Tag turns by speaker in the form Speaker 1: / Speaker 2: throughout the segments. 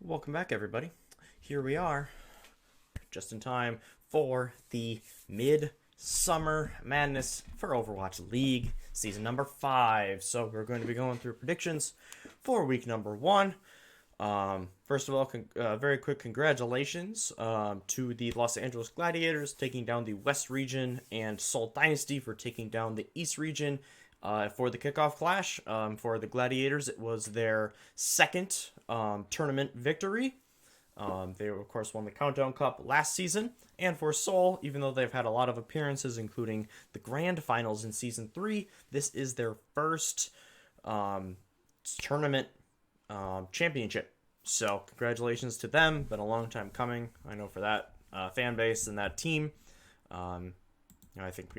Speaker 1: Welcome back, everybody. Here we are, just in time for the Mid-Summer Madness for Overwatch League, season number 5. So we're going to be going through predictions for week number 1. First of all, very quick congratulations to the Los Angeles Gladiators taking down the West region, and Seoul Dynasty for taking down the East region. For the kickoff clash, for the Gladiators, it was their second tournament victory. They, of course, won the Countdown Cup last season. And for Seoul, even though they've had a lot of appearances, including the Grand Finals in Season 3, this is their first tournament championship. So, congratulations to them. Been a long time coming, I know, for that fan base and that team. I think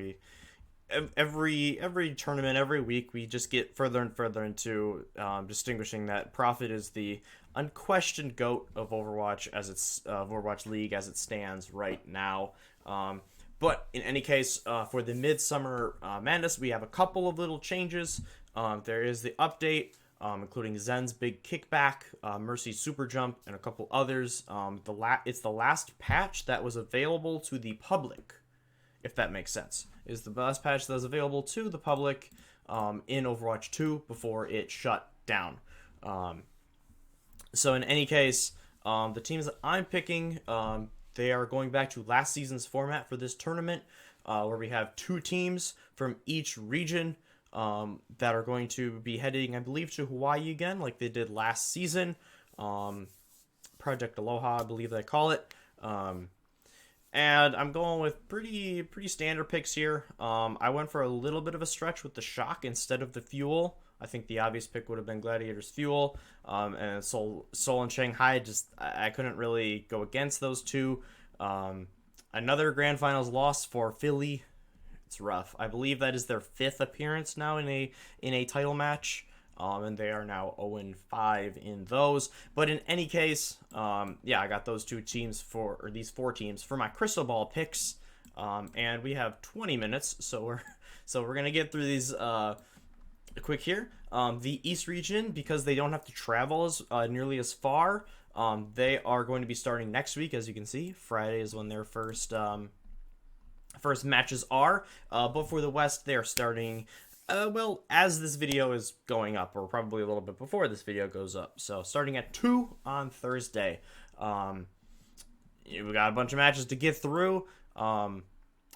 Speaker 1: every tournament, every week, we just get further and further into distinguishing that Prophet is the unquestioned GOAT of Overwatch Overwatch League as it stands right now. But in any case, for the Midsummer Madness, we have a couple of little changes. There is the update, including Zen's big kickback, Mercy's super jump, and a couple others. It's the last patch that was available to the public, if that makes sense. Is the last patch that was available to the public in Overwatch 2 before it shut down. So in any case, the teams that I'm picking, they are going back to last season's format for this tournament, where we have 2 teams from each region that are going to be heading, I believe, to Hawaii again, like they did last season. Project Aloha, I believe they call it. And I'm going with pretty standard picks here. I went for a little bit of a stretch with the Shock instead of the Fuel. I think the obvious pick would have been Gladiator's Fuel. And Seoul and Shanghai, I couldn't really go against those two. Another Grand Finals loss for Philly. It's rough. I believe that is their 5th appearance now in a title match. And they are now 0-5 in those. But in any case, I got those these 4 teams for my crystal ball picks. And we have 20 minutes, so we're gonna get through these quick here. The East region, because they don't have to travel nearly as far, they are going to be starting next week, as you can see. Friday is when their first matches are. But for the West, they are starting. As this video is going up, or probably a little bit before this video goes up. So, starting at 2 on Thursday. We got a bunch of matches to get through. I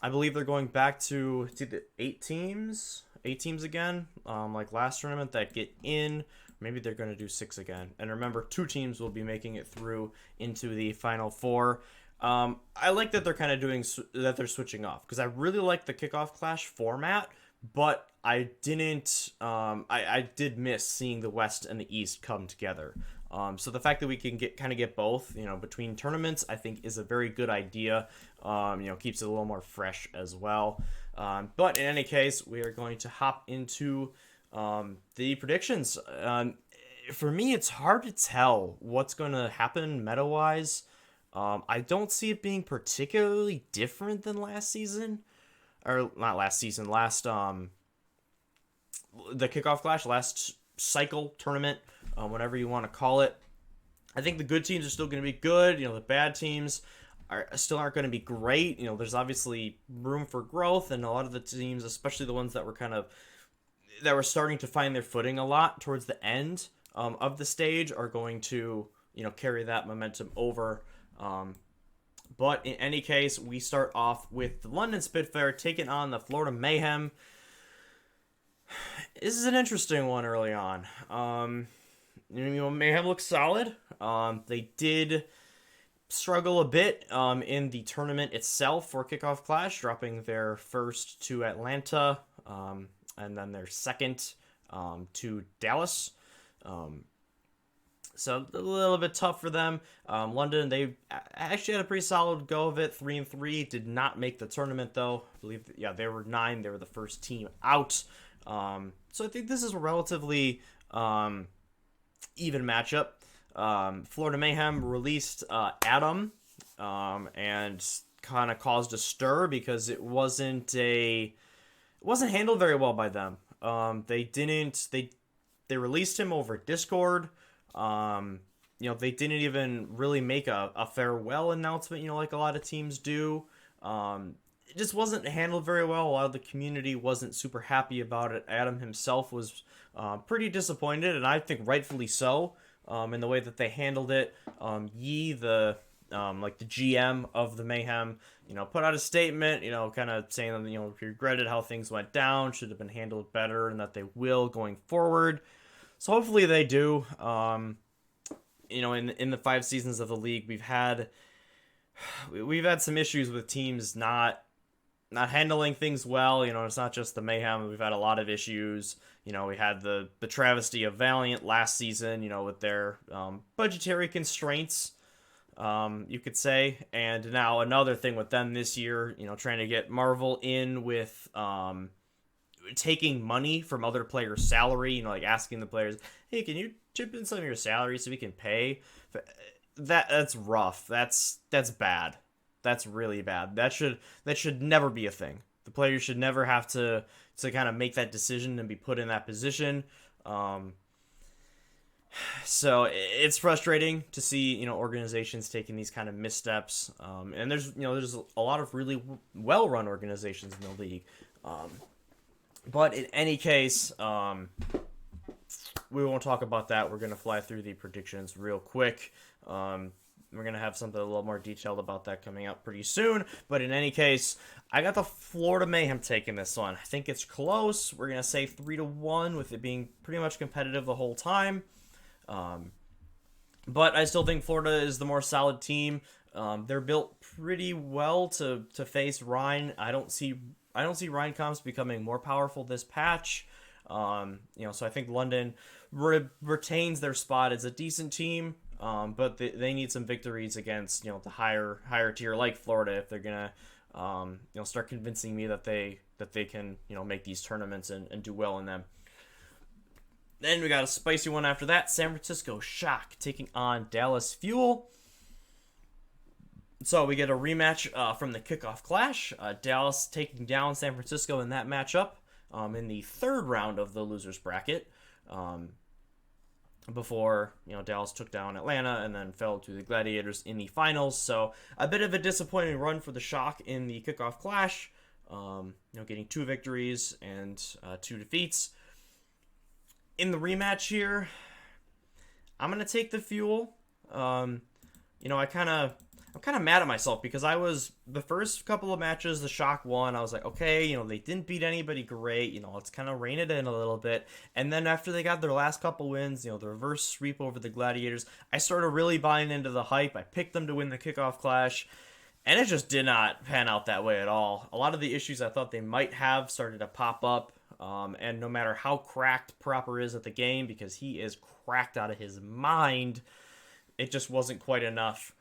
Speaker 1: believe they're going back to the 8 teams again, like last tournament that get in. Maybe they're going to do 6 again. And remember, 2 teams will be making it through into the Final 4. I like that they're kind of they're switching off, because I really like the kickoff clash format. But I didn't. I did miss seeing the West and the East come together. So the fact that we can get both, between tournaments, I think is a very good idea. Keeps it a little more fresh as well. But in any case, we are going to hop into the predictions. For me, it's hard to tell what's going to happen meta-wise. I don't see it being particularly different than last season. Or not last season, the kickoff clash, last cycle tournament, whatever you want to call it. I think the good teams are still going to be good. The bad teams aren't going to be great. There's obviously room for growth, and a lot of the teams, especially the ones that were starting to find their footing a lot towards the end of the stage, are going to carry that momentum over. But in any case, we start off with the London Spitfire taking on the Florida Mayhem. This is an interesting one early on. Mayhem looks solid. They did struggle a bit in the tournament itself for Kickoff Clash, dropping their first to Atlanta, and then their second to Dallas. So a little bit tough for them. London, they actually had a pretty solid go of it. 3-3. Did not make the tournament, though. I believe, they were 9. They were the first team out. So I think this is a relatively even matchup. Florida Mayhem released Adam, and kind of caused a stir because it wasn't handled very well by them. They released him over Discord. they didn't even really make a farewell announcement, like a lot of teams do. It just wasn't handled very well. A lot of the community wasn't super happy about it. Adam himself was pretty disappointed, and I think rightfully so, in the way that they handled it. Yi, the like the GM of the Mayhem, put out a statement, kind of saying that, he regretted how things went down, should have been handled better, and that they will going forward. So hopefully they do. In the 5 seasons of the league, we've had some issues with teams not handling things well. It's not just the Mayhem. We've had a lot of issues. We had the travesty of Valiant last season, with their budgetary constraints, you could say. And now another thing with them this year, trying to get Marvel in with taking money from other players' salary, like asking the players, hey, can you chip in some of your salary so we can pay? That's rough. That's bad. That's really bad. That should never be a thing. The players should never have to kind of make that decision and be put in that position. So it's frustrating to see organizations taking these kind of missteps. And there's a lot of really well-run organizations in the league. But in any case, we won't talk about that. We're gonna fly through the predictions real quick. We're going to have something a little more detailed about that coming up pretty soon. But in any case, I got the Florida Mayhem taking this one. I think it's close. We're going to say 3-1 with it being pretty much competitive the whole time. But I still think Florida is the more solid team. They're built pretty well to face Rhine. I don't see Rhine comps becoming more powerful this patch. So I think London retains their spot as a decent team. But they need some victories against the higher tier like Florida if they're gonna start convincing me that they can make these tournaments and do well in them. Then we got a spicy one after that. San Francisco Shock taking on Dallas Fuel. So we get a rematch from the kickoff clash. Dallas taking down San Francisco in that matchup in the 3rd round of the losers bracket. Before Dallas took down Atlanta and then fell to the Gladiators in the finals. So a bit of a disappointing run for the Shock in the kickoff clash. Getting 2 victories and 2 defeats. In the rematch here, I'm gonna take the Fuel. I'm kind of mad at myself because I was the first couple of matches the Shock won. I was like, okay, they didn't beat anybody great. Let's kind of rein it in a little bit. And then after they got their last couple wins, the reverse sweep over the Gladiators, I started really buying into the hype. I picked them to win the kickoff clash, and it just did not pan out that way at all. A lot of the issues I thought they might have started to pop up. And no matter how cracked Proper is at the game, because he is cracked out of his mind, it just wasn't quite enough.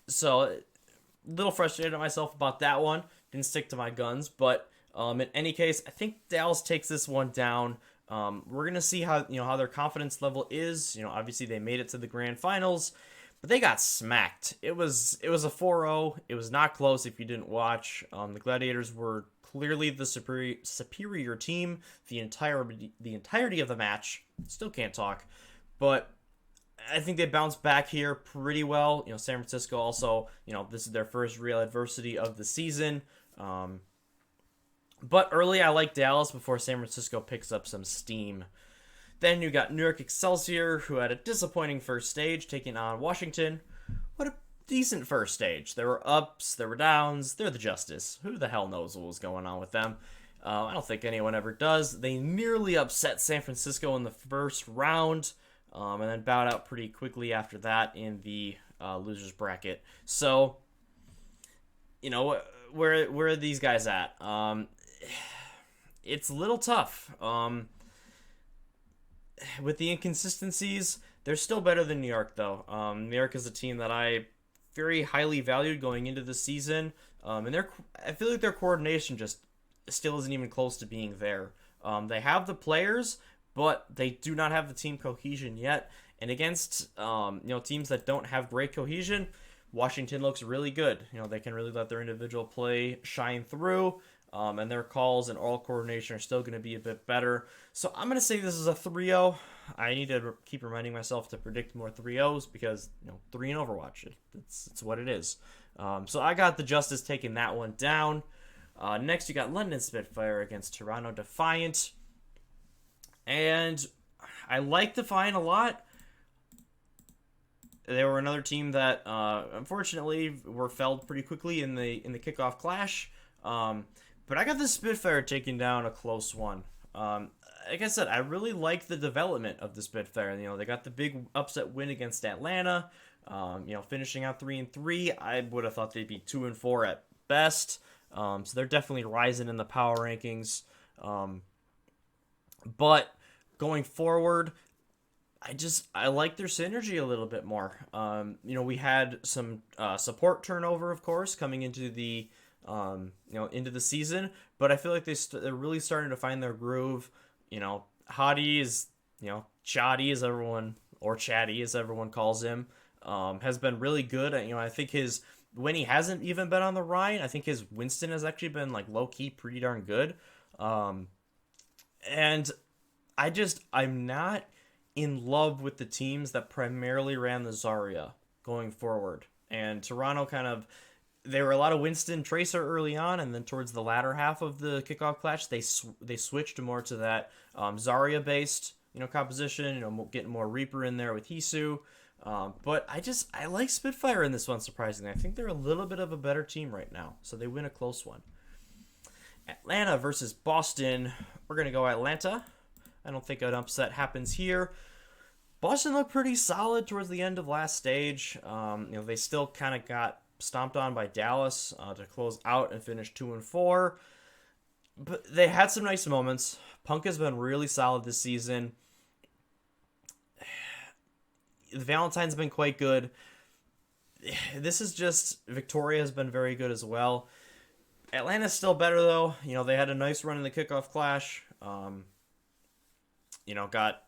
Speaker 1: So, a little frustrated at myself about that one. Didn't stick to my guns, but in any case, I think Dallas takes this one down. We're gonna see how their confidence level is. Obviously they made it to the grand finals, but they got smacked. It was a 4-0. It was not close if you didn't watch. The Gladiators were clearly the superior team the entirety of the match. Still can't talk, but I think they bounced back here pretty well. San Francisco also, this is their first real adversity of the season. But early, I like Dallas before San Francisco picks up some steam. Then you got New York Excelsior, who had a disappointing first stage, taking on Washington. What a decent first stage. There were ups, there were downs. They're the Justice. Who the hell knows what was going on with them? I don't think anyone ever does. They nearly upset San Francisco in the first round. And then bowed out pretty quickly after that in the losers bracket. So, where are these guys at? It's a little tough. With the inconsistencies, they're still better than New York, though. New York is a team that I very highly valued going into the season, and I feel like their coordination just still isn't even close to being there. They have the players, but they do not have the team cohesion yet. And against teams that don't have great cohesion, Washington looks really good. They can really let their individual play shine through, and their calls and all coordination are still going to be a bit better. So I'm going to say this is a 3-0. I need to keep reminding myself to predict more 3-0s because, 3 in Overwatch. It's what it is. So I got the Justice taking that one down. Next, you got London Spitfire against Toronto Defiant. And I like Defiant a lot. They were another team that, unfortunately, were felled pretty quickly in the kickoff clash. But I got the Spitfire taking down a close one. Like I said, I really like the development of the Spitfire. They got the big upset win against Atlanta. Finishing out 3-3. I would have thought they'd be 2-4 at best. So they're definitely rising in the power rankings. But going forward, I like their synergy a little bit more. We had some support turnover, of course, coming into the into the season, but I feel like they're really starting to find their groove. Hadi is, Chatty as everyone, or Chatty as everyone calls him, has been really good. I think when he hasn't even been on the Rhine, I think his Winston has actually been like low key pretty darn good. And I'm not in love with the teams that primarily ran the Zarya going forward. And Toronto they were a lot of Winston Tracer early on, and then towards the latter half of the kickoff clash, they switched more to that Zarya based composition. Getting more Reaper in there with Hisu. But I like Spitfire in this one, surprisingly. I think they're a little bit of a better team right now, so they win a close one. Atlanta versus Boston. We're gonna go Atlanta. I don't think an upset happens here. Boston looked pretty solid towards the end of last stage. They still kind of got stomped on by Dallas to close out and finish 2-4. But they had some nice moments. Punk has been really solid this season. Valentine's been quite good. This is just Victoria has been very good as well. Atlanta's still better though. They had a nice run in the kickoff clash. Got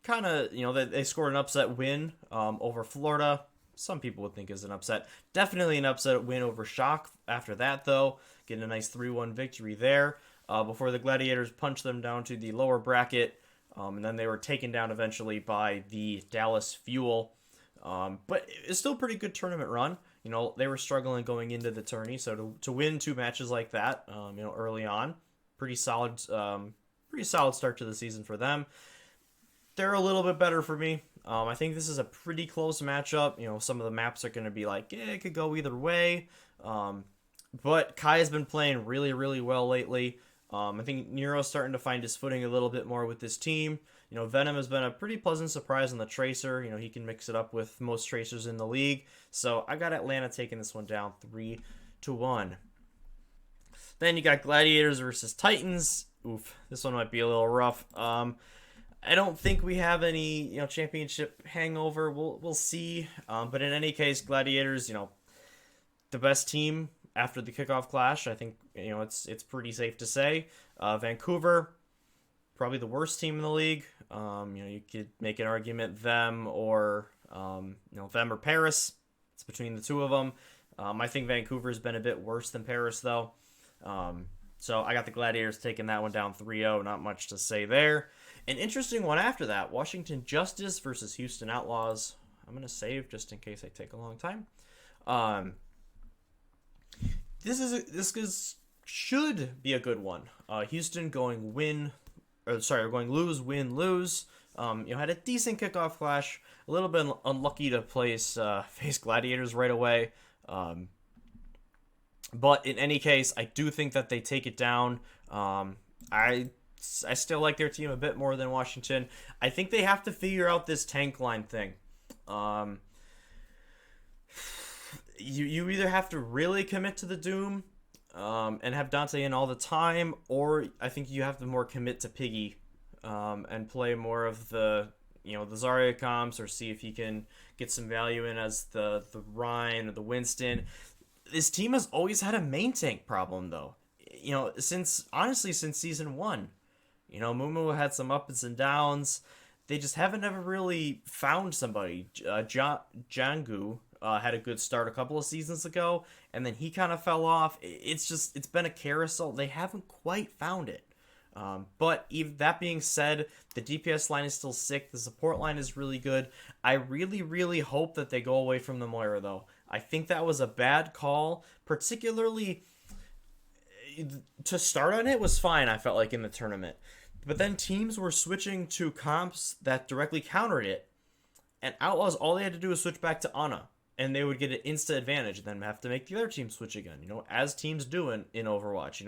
Speaker 1: kind of, they scored an upset win over Florida. Some people would think is an upset. Definitely an upset win over Shock after that, though. Getting a nice 3-1 victory there before the Gladiators punched them down to the lower bracket. And then they were taken down eventually by the Dallas Fuel. But it's still a pretty good tournament run. They were struggling going into the tourney. So to win 2 matches like that, early on, pretty solid start to the season for them. They're a little bit better for me. I think this is a pretty close matchup. Some of the maps are going to be like, it could go either way. But Kai has been playing really, really well lately. I think Nero's starting to find his footing a little bit more with this team. Venom has been a pretty pleasant surprise on the Tracer. He can mix it up with most Tracers in the league. So I got Atlanta taking this one down 3-1. Then you got Gladiators versus Titans. Oof, this one might be a little rough. I don't think we have any, championship hangover. We'll see. But in any case, Gladiators, the best team after the kickoff clash. I think, it's pretty safe to say. Vancouver, probably the worst team in the league. You could make an argument them or Paris. It's between the two of them. I think Vancouver's been a bit worse than Paris, though. So I got the Gladiators taking that one down 3-0. Not much to say there. An interesting one after that, Washington Justice versus Houston Outlaws. I'm going to save just in case I take a long time. This should be a good one. Houston going lose, win, lose. Had a decent kickoff clash. A little bit unlucky to face Gladiators right away. But in any case, I do think that they take it down. I still like their team a bit more than Washington. I think they have to figure out this tank line thing. You either have to really commit to the Doom and have Dante in all the time, or I think you have to more commit to Piggy and play more of the Zarya comps, or see if he can get some value in as the Rhine or the Winston. This team has always had a main tank problem, though. Since season 1. Mumu had some ups and downs. They just haven't ever really found somebody. Jangu had a good start a couple of seasons ago, and then he kind of fell off. It's been a carousel. They haven't quite found it. But even that being said, the DPS line is still sick. The support line is really good. I really, really hope that they go away from the Moira, though. I think that was a bad call, particularly to start on it was fine, I felt like, in the tournament. But then teams were switching to comps that directly countered it. And Outlaws, all they had to do was switch back to Ana. And they would get an insta advantage, and then have to make the other team switch again. As teams do in Overwatch.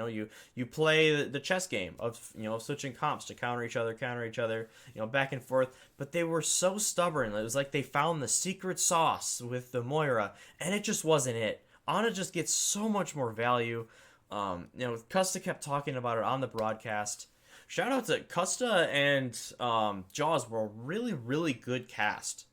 Speaker 1: You play the chess game of switching comps to counter each other, back and forth. But they were so stubborn. It was like they found the secret sauce with the Moira, and it just wasn't it. Ana just gets so much more value. Custa kept talking about it on the broadcast. Shout out to Custa and Jaws were a really, really good cast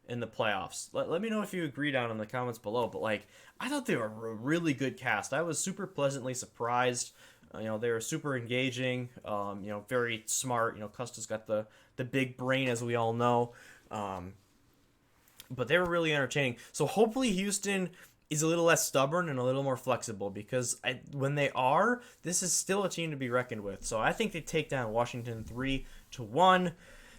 Speaker 1: in the playoffs. Let me know if you agree down in the comments below. But I thought they were a really good cast. I was super pleasantly surprised. They were super engaging. Very smart. Custa's got the big brain, as we all know. But they were really entertaining. So hopefully Houston is a little less stubborn and a little more flexible, because when they are, this is still a team to be reckoned with. So I think they take down Washington 3-1.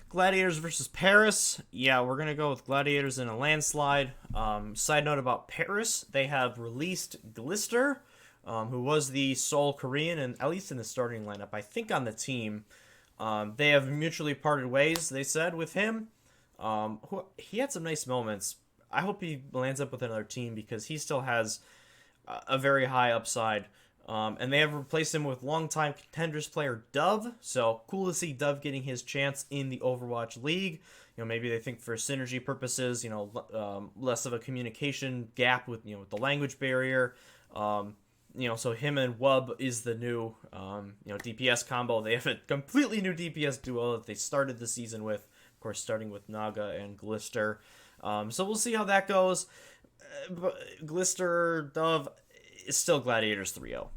Speaker 1: Gladiators versus Paris. Yeah, we're going to go with Gladiators in a landslide. Side note about Paris, they have released Glister, who was the sole Korean, and at least in the starting lineup, I think on the team. They have mutually parted ways, they said, with him. He had some nice moments. I hope he lands up with another team, because he still has a very high upside. And they have replaced him with longtime contenders player Dove. So cool to see Dove getting his chance in the Overwatch League. Maybe they think for synergy purposes, less of a communication gap with the language barrier. So him and Wub is the new DPS combo. They have a completely new DPS duo that they started the season with. Of course, starting with Naga and Glister. So we'll see how that goes. Glister, Dove is still Gladiators 3-0.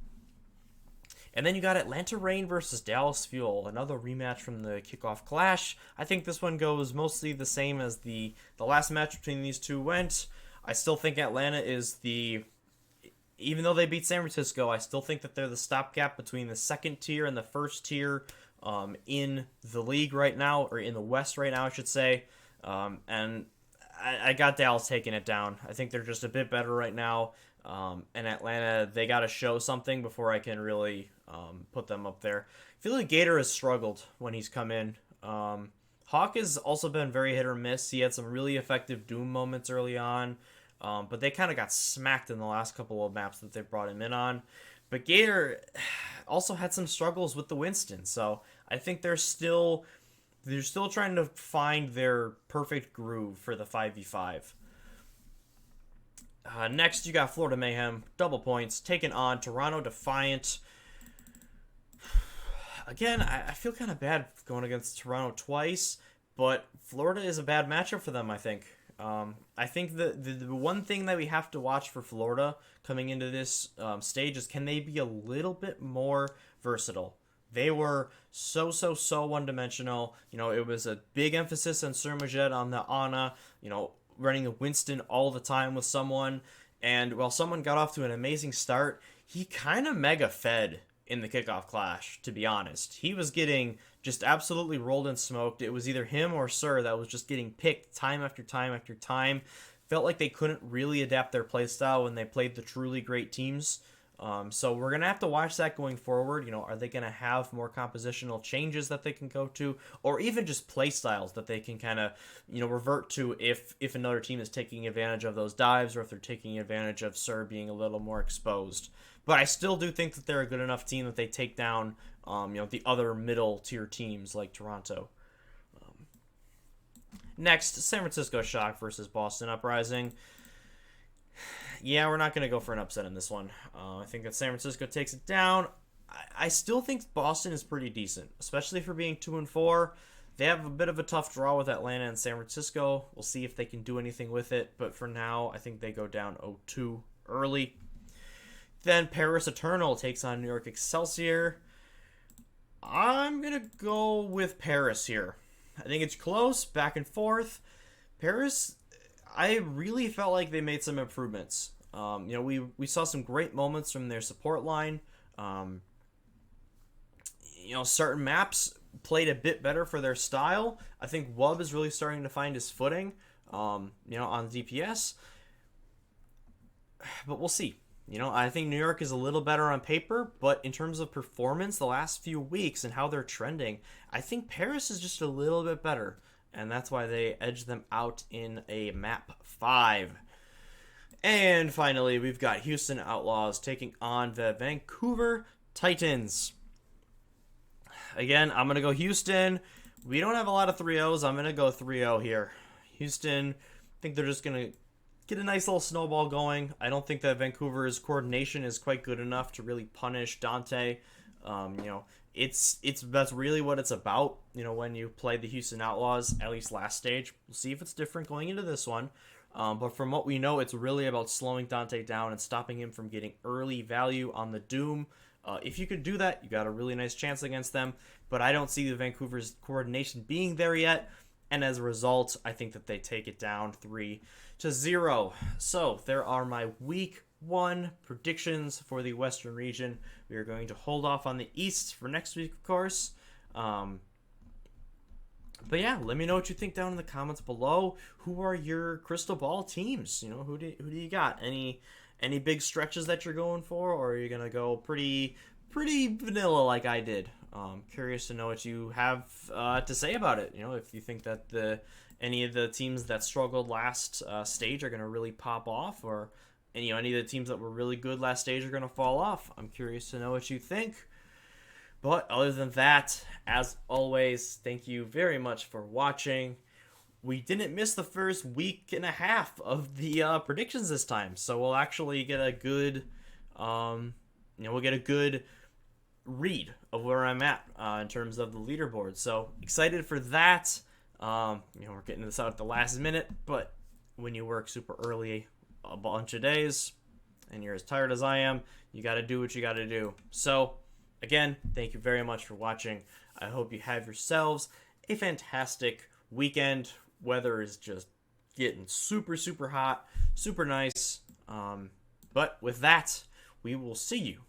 Speaker 1: And then you got Atlanta Reign versus Dallas Fuel, another rematch from the kickoff clash. I think this one goes mostly the same as the last match between these two went. I still think Atlanta is even though they beat San Francisco, I still think that they're the stopgap between the second tier and the first tier in the league right now, or in the West right now, I should say. And I got Dallas taking it down. I think they're just a bit better right now. And Atlanta, they got to show something before I can really put them up there. I feel like Gator has struggled when he's come in. Hawk has also been very hit or miss. He had some really effective Doom moments early on, but they kind of got smacked in the last couple of maps that they brought him in on. But Gator also had some struggles with the Winston, so I think they're still trying to find their perfect groove for the 5v5. Next, you got Florida Mayhem, double points, taking on Toronto Defiant. Again, I feel kind of bad going against Toronto twice, but Florida is a bad matchup for them, I think. I think the one thing that we have to watch for Florida coming into this stage is, can they be a little bit more versatile? They were so one-dimensional. It was a big emphasis on Surmajet, on the Ana, running a Winston all the time with someone. And while someone got off to an amazing start, he kind of mega fed in the kickoff clash, to be honest. He was getting just absolutely rolled and smoked. It was either him or Sir that was just getting picked time after time after time. Felt like they couldn't really adapt their playstyle when they played the truly great teams. So we're going to have to watch that going forward. Are they going to have more compositional changes that they can go to, or even just play styles that they can kind of, revert to if another team is taking advantage of those dives, or if they're taking advantage of Sir being a little more exposed. But I still do think that they're a good enough team that they take down, the other middle tier teams like Toronto. Next, San Francisco Shock versus Boston Uprising. Yeah, we're not going to go for an upset in this one. I think that San Francisco takes it down. I still think Boston is pretty decent, especially for being 2-4. They have a bit of a tough draw with Atlanta and San Francisco. We'll see if they can do anything with it, but for now, I think they go down 0-2 early. Then Paris Eternal takes on New York Excelsior. I'm going to go with Paris here. I think it's close, back and forth. Paris, I really felt like they made some improvements. We saw some great moments from their support line. certain maps played a bit better for their style. I think Wub is really starting to find his footing, on DPS. But we'll see. I think New York is a little better on paper, but in terms of performance the last few weeks and how they're trending, I think Paris is just a little bit better. And that's why they edge them out in a map 5. And finally, we've got Houston Outlaws taking on the Vancouver Titans. Again, I'm going to go Houston. We don't have a lot of 3-0s. I'm going to go 3-0 here. Houston, I think they're just going to get a nice little snowball going. I don't think that Vancouver's coordination is quite good enough to really punish Dante. That's really what it's about, when you play the Houston Outlaws, at least last stage. We'll see if it's different going into this one. But from what we know, it's really about slowing Dante down and stopping him from getting early value on the Doom. If you could do that, you got a really nice chance against them. But I don't see the Vancouver's coordination being there yet. And as a result, I think that they take it down 3-0. So there are my week 1 predictions for the Western region. We are going to hold off on the East for next week, of course. But yeah, let me know what you think down in the comments below. Who are your crystal ball teams? Who do you got? Any big stretches that you're going for, or are you gonna go pretty vanilla like I did? Curious to know what you have to say about it. If you think that any of the teams that struggled last stage are gonna really pop off, or any of the teams that were really good last stage are gonna fall off. I'm curious to know what you think. But other than that, as always, thank you very much for watching. We didn't miss the first week and a half of the predictions this time, so we'll actually get a good, read of where I'm at in terms of the leaderboard. So excited for that. We're getting this out at the last minute, but when you work super early a bunch of days and you're as tired as I am, you got to do what you got to do. So again, thank you very much for watching. I hope you have yourselves a fantastic weekend. Weather is just getting super, super hot, super nice. But with that, we will see you